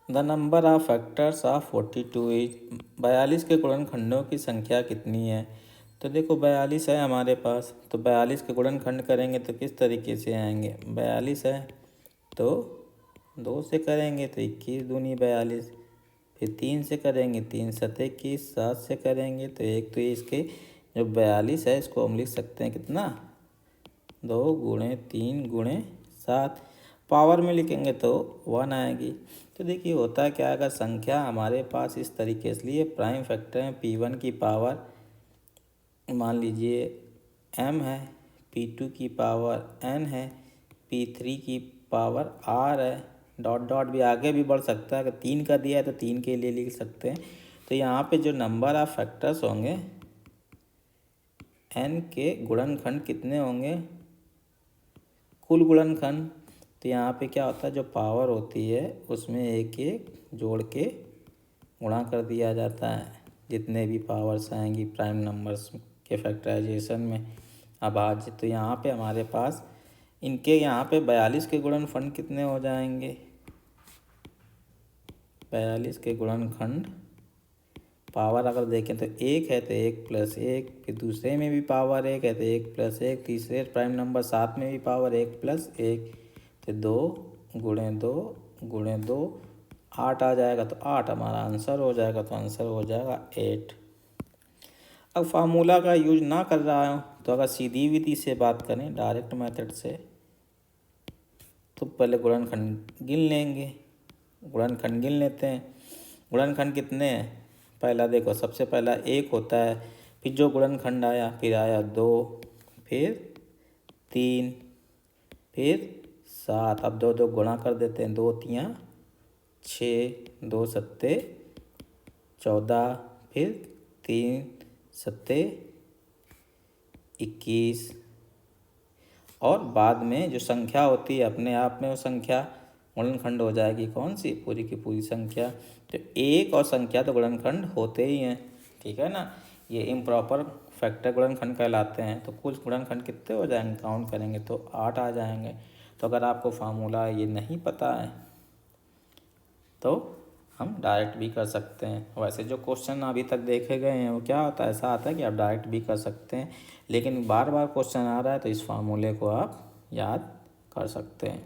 The number of factors of 42 is 42 के गुणनखंडों की संख्या कितनी है। तो देखो 42 है हमारे पास, तो 42 के गुणनखंड करेंगे तो किस तरीके से आएंगे। 42 है तो 2 से करेंगे तो 21 दूनी 42, फिर 3 से करेंगे 3 सत 21, 7 से करेंगे तो एक, तो इसके जो 42 है इसको हम लिख सकते हैं कितना, 2 गुणे 3 गुणे 7, पावर में लिखेंगे तो 1 आएगी। तो देखिए होता क्या है, अगर संख्या हमारे पास इस तरीके से लिए प्राइम फैक्टर है, P1 की पावर मान लीजिए m है, P2 की पावर n है, P3 की पावर r है, डॉट डॉट भी आगे भी बढ़ सकता है, अगर 3 का दिया है तो 3 के लिए लिख सकते हैं। तो यहाँ पे जो नंबर ऑफ फैक्टर्स होंगे n के गुणनखंड कितने होंगे, कुल गुणनखंड। तो यहाँ पे क्या होता है, जो पावर होती है उसमें एक एक जोड़ के गुणा कर दिया जाता है, जितने भी पावर्स आएंगी प्राइम नंबर्स के फैक्टराइजेशन में अभाज्य। तो यहाँ पे हमारे पास इनके यहाँ पे 42 के गुणनखंड कितने हो जाएंगे, 42 के गुणनखंड पावर अगर देखें तो 1 है तो 1 + 1, फिर दूसरे में भी पावर 1 है तो 1 + 1, तीसरे प्राइम नंबर 7 में भी पावर 1 + 1, तो 2 गुणे 2 गुणे 2 8 आ जाएगा, तो 8 हमारा आंसर हो जाएगा, तो आंसर हो जाएगा 8। अब फार्मूला का यूज ना कर रहा हूँ तो अगर सीधी विधि से बात करें डायरेक्ट मेथड से, तो पहले गुणनखंड गिन लेंगे, गुणनखंड गिन लेते हैं। गुणनखंड कितने हैं, पहला देखो सबसे पहला 1 होता है, फिर जो गुणनखंड आया फिर आया 2, फिर 3, फिर 7। अब 2 2 गुणा कर देते हैं, 2 3 6, 2 सत्ते 14, फिर 3 सत्ते 21, और बाद में जो संख्या होती है अपने आप में वो संख्या गुणनखंड हो जाएगी, कौन सी, पूरी की पूरी संख्या। तो एक और संख्या तो गुणनखंड होते ही हैं, ठीक है ना, ये इम्प्रॉपर फैक्टर गुणनखंड कहलाते हैं। तो कुल गुणनखंड कितने हो जाएंगे, काउंट करेंगे तो 8 आ जाएंगे। तो अगर आपको फार्मूला ये नहीं पता है तो हम डायरेक्ट भी कर सकते हैं। वैसे जो क्वेश्चन अभी तक देखे गए हैं वो क्या होता है, ऐसा आता है कि आप डायरेक्ट भी कर सकते हैं, लेकिन बार बार क्वेश्चन आ रहा है तो इस फार्मूले को आप याद कर सकते हैं।